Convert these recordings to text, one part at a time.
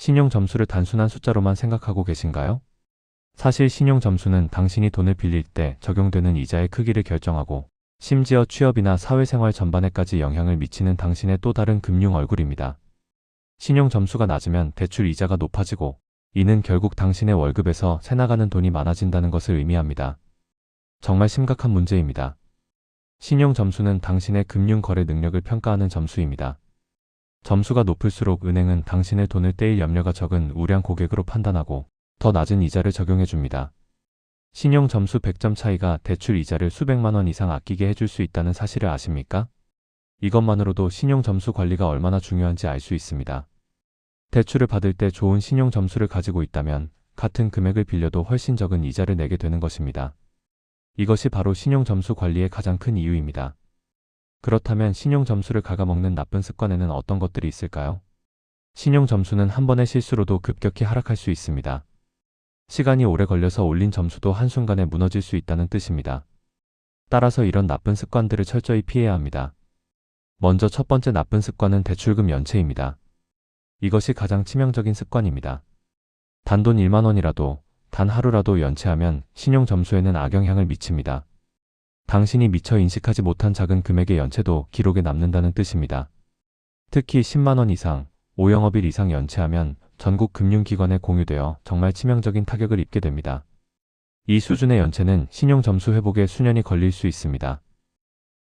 신용 점수를 단순한 숫자로만 생각하고 계신가요? 사실 신용 점수는 당신이 돈을 빌릴 때 적용되는 이자의 크기를 결정하고 심지어 취업이나 사회생활 전반에까지 영향을 미치는 당신의 또 다른 금융 얼굴입니다. 신용 점수가 낮으면 대출 이자가 높아지고 이는 결국 당신의 월급에서 새나가는 돈이 많아진다는 것을 의미합니다. 정말 심각한 문제입니다. 신용 점수는 당신의 금융 거래 능력을 평가하는 점수입니다. 점수가 높을수록 은행은 당신의 돈을 떼일 염려가 적은 우량 고객으로 판단하고 더 낮은 이자를 적용해 줍니다. 신용 점수 100점 차이가 대출 이자를 수백만 원 이상 아끼게 해줄 수 있다는 사실을 아십니까? 이것만으로도 신용 점수 관리가 얼마나 중요한지 알 수 있습니다. 대출을 받을 때 좋은 신용 점수를 가지고 있다면 같은 금액을 빌려도 훨씬 적은 이자를 내게 되는 것입니다. 이것이 바로 신용 점수 관리의 가장 큰 이유입니다. 그렇다면 신용 점수를 갉아먹는 나쁜 습관에는 어떤 것들이 있을까요? 신용 점수는 한 번의 실수로도 급격히 하락할 수 있습니다. 시간이 오래 걸려서 올린 점수도 한순간에 무너질 수 있다는 뜻입니다. 따라서 이런 나쁜 습관들을 철저히 피해야 합니다. 먼저 첫 번째 나쁜 습관은 대출금 연체입니다. 이것이 가장 치명적인 습관입니다. 단돈 1만 원이라도 단 하루라도 연체하면 신용 점수에는 악영향을 미칩니다. 당신이 미처 인식하지 못한 작은 금액의 연체도 기록에 남는다는 뜻입니다. 특히 10만 원 이상, 5영업일 이상 연체하면 전국 금융기관에 공유되어 정말 치명적인 타격을 입게 됩니다. 이 수준의 연체는 신용 점수 회복에 수년이 걸릴 수 있습니다.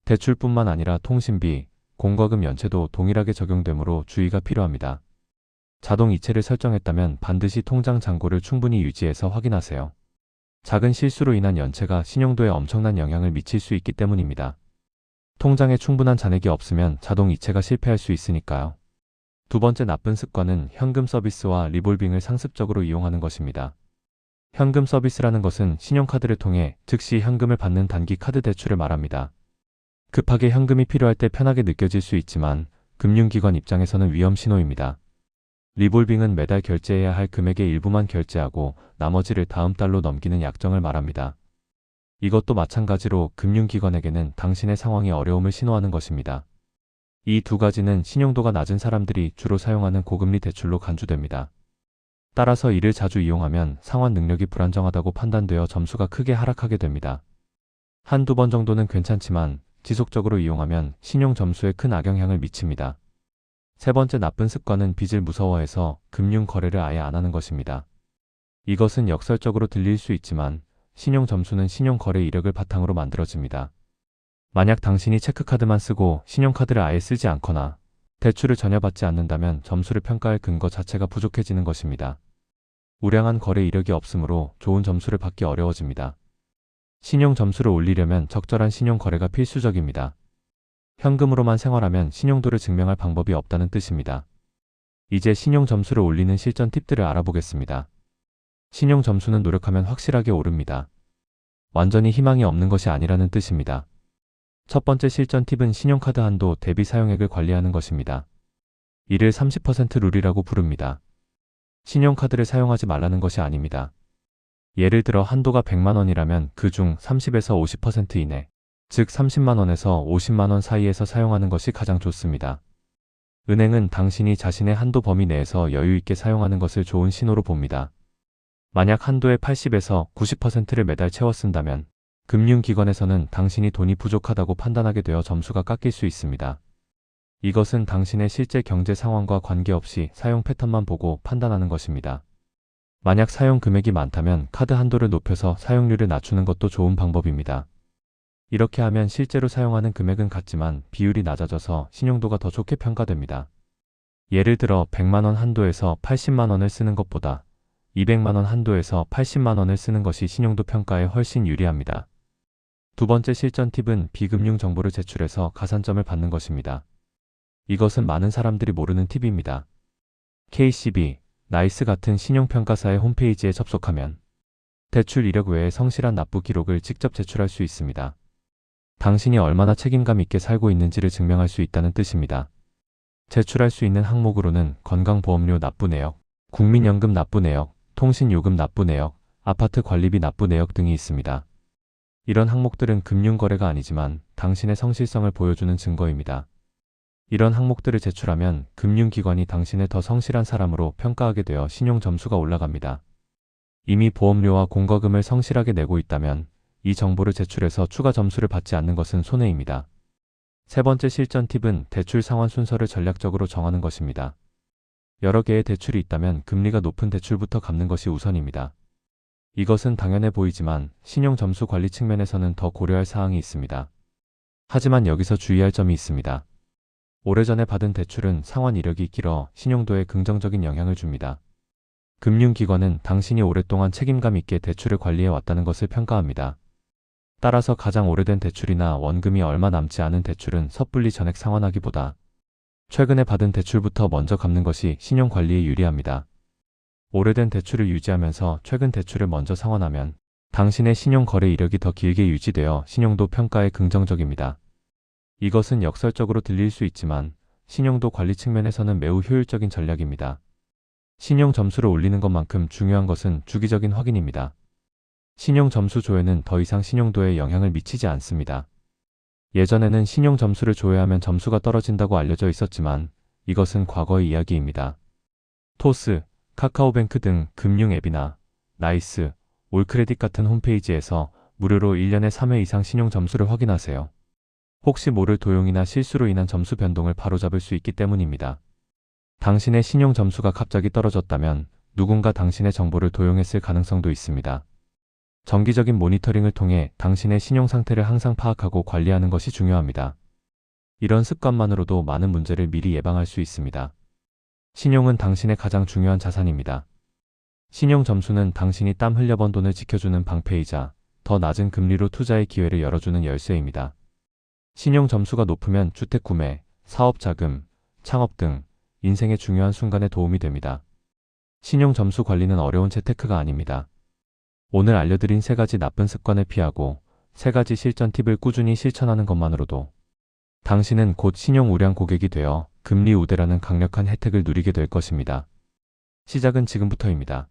대출뿐만 아니라 통신비, 공과금 연체도 동일하게 적용되므로 주의가 필요합니다. 자동 이체를 설정했다면 반드시 통장 잔고를 충분히 유지해서 확인하세요. 작은 실수로 인한 연체가 신용도에 엄청난 영향을 미칠 수 있기 때문입니다. 통장에 충분한 잔액이 없으면 자동 이체가 실패할 수 있으니까요. 두 번째 나쁜 습관은 현금 서비스와 리볼빙을 상습적으로 이용하는 것입니다. 현금 서비스라는 것은 신용카드를 통해 즉시 현금을 받는 단기 카드 대출을 말합니다. 급하게 현금이 필요할 때 편하게 느껴질 수 있지만 금융기관 입장에서는 위험 신호입니다. 리볼빙은 매달 결제해야 할 금액의 일부만 결제하고 나머지를 다음 달로 넘기는 약정을 말합니다. 이것도 마찬가지로 금융기관에게는 당신의 상황이 어려움을 신호하는 것입니다. 이 두 가지는 신용도가 낮은 사람들이 주로 사용하는 고금리 대출로 간주됩니다. 따라서 이를 자주 이용하면 상환 능력이 불안정하다고 판단되어 점수가 크게 하락하게 됩니다. 한두 번 정도는 괜찮지만 지속적으로 이용하면 신용 점수에 큰 악영향을 미칩니다. 세 번째 나쁜 습관은 빚을 무서워해서 금융 거래를 아예 안 하는 것입니다. 이것은 역설적으로 들릴 수 있지만 신용 점수는 신용 거래 이력을 바탕으로 만들어집니다. 만약 당신이 체크카드만 쓰고 신용카드를 아예 쓰지 않거나 대출을 전혀 받지 않는다면 점수를 평가할 근거 자체가 부족해지는 것입니다. 우량한 거래 이력이 없으므로 좋은 점수를 받기 어려워집니다. 신용 점수를 올리려면 적절한 신용 거래가 필수적입니다. 현금으로만 생활하면 신용도를 증명할 방법이 없다는 뜻입니다. 이제 신용 점수를 올리는 실전 팁들을 알아보겠습니다. 신용 점수는 노력하면 확실하게 오릅니다. 완전히 희망이 없는 것이 아니라는 뜻입니다. 첫 번째 실전 팁은 신용카드 한도 대비 사용액을 관리하는 것입니다. 이를 30% 룰이라고 부릅니다. 신용카드를 사용하지 말라는 것이 아닙니다. 예를 들어 한도가 100만 원이라면 그중 30에서 50% 이내, 즉 30만 원에서 50만 원 사이에서 사용하는 것이 가장 좋습니다. 은행은 당신이 자신의 한도 범위 내에서 여유 있게 사용하는 것을 좋은 신호로 봅니다. 만약 한도의 80에서 90%를 매달 채워 쓴다면 금융기관에서는 당신이 돈이 부족하다고 판단하게 되어 점수가 깎일 수 있습니다. 이것은 당신의 실제 경제 상황과 관계없이 사용 패턴만 보고 판단하는 것입니다. 만약 사용 금액이 많다면 카드 한도를 높여서 사용률을 낮추는 것도 좋은 방법입니다. 이렇게 하면 실제로 사용하는 금액은 같지만 비율이 낮아져서 신용도가 더 좋게 평가됩니다. 예를 들어 100만 원 한도에서 80만 원을 쓰는 것보다 200만 원 한도에서 80만 원을 쓰는 것이 신용도 평가에 훨씬 유리합니다. 두 번째 실전 팁은 비금융 정보를 제출해서 가산점을 받는 것입니다. 이것은 많은 사람들이 모르는 팁입니다. KCB, 나이스 같은 신용평가사의 홈페이지에 접속하면 대출 이력 외에 성실한 납부 기록을 직접 제출할 수 있습니다. 당신이 얼마나 책임감 있게 살고 있는지를 증명할 수 있다는 뜻입니다. 제출할 수 있는 항목으로는 건강보험료 납부 내역, 국민연금 납부 내역, 통신요금 납부 내역, 아파트 관리비 납부 내역 등이 있습니다. 이런 항목들은 금융거래가 아니지만 당신의 성실성을 보여주는 증거입니다. 이런 항목들을 제출하면 금융기관이 당신을 더 성실한 사람으로 평가하게 되어 신용 점수가 올라갑니다. 이미 보험료와 공과금을 성실하게 내고 있다면 이 정보를 제출해서 추가 점수를 받지 않는 것은 손해입니다. 세 번째 실전 팁은 대출 상환 순서를 전략적으로 정하는 것입니다. 여러 개의 대출이 있다면 금리가 높은 대출부터 갚는 것이 우선입니다. 이것은 당연해 보이지만 신용 점수 관리 측면에서는 더 고려할 사항이 있습니다. 하지만 여기서 주의할 점이 있습니다. 오래전에 받은 대출은 상환 이력이 길어 신용도에 긍정적인 영향을 줍니다. 금융기관은 당신이 오랫동안 책임감 있게 대출을 관리해 왔다는 것을 평가합니다. 따라서 가장 오래된 대출이나 원금이 얼마 남지 않은 대출은 섣불리 전액 상환하기보다 최근에 받은 대출부터 먼저 갚는 것이 신용관리에 유리합니다. 오래된 대출을 유지하면서 최근 대출을 먼저 상환하면 당신의 신용거래 이력이 더 길게 유지되어 신용도 평가에 긍정적입니다. 이것은 역설적으로 들릴 수 있지만 신용도 관리 측면에서는 매우 효율적인 전략입니다. 신용 점수를 올리는 것만큼 중요한 것은 주기적인 확인입니다. 신용 점수 조회는 더 이상 신용도에 영향을 미치지 않습니다. 예전에는 신용 점수를 조회하면 점수가 떨어진다고 알려져 있었지만 이것은 과거의 이야기입니다. 토스, 카카오뱅크 등 금융 앱이나 나이스, 올크레딧 같은 홈페이지에서 무료로 1년에 3회 이상 신용 점수를 확인하세요. 혹시 모를 도용이나 실수로 인한 점수 변동을 바로잡을 수 있기 때문입니다. 당신의 신용 점수가 갑자기 떨어졌다면 누군가 당신의 정보를 도용했을 가능성도 있습니다. 정기적인 모니터링을 통해 당신의 신용 상태를 항상 파악하고 관리하는 것이 중요합니다. 이런 습관만으로도 많은 문제를 미리 예방할 수 있습니다. 신용은 당신의 가장 중요한 자산입니다. 신용 점수는 당신이 땀 흘려번 돈을 지켜주는 방패이자 더 낮은 금리로 투자의 기회를 열어주는 열쇠입니다. 신용 점수가 높으면 주택 구매, 사업 자금, 창업 등 인생의 중요한 순간에 도움이 됩니다. 신용 점수 관리는 어려운 재테크가 아닙니다. 오늘 알려드린 3가지 나쁜 습관을 피하고 3가지 실전 팁을 꾸준히 실천하는 것만으로도 당신은 곧 신용 우량 고객이 되어 금리 우대라는 강력한 혜택을 누리게 될 것입니다. 시작은 지금부터입니다.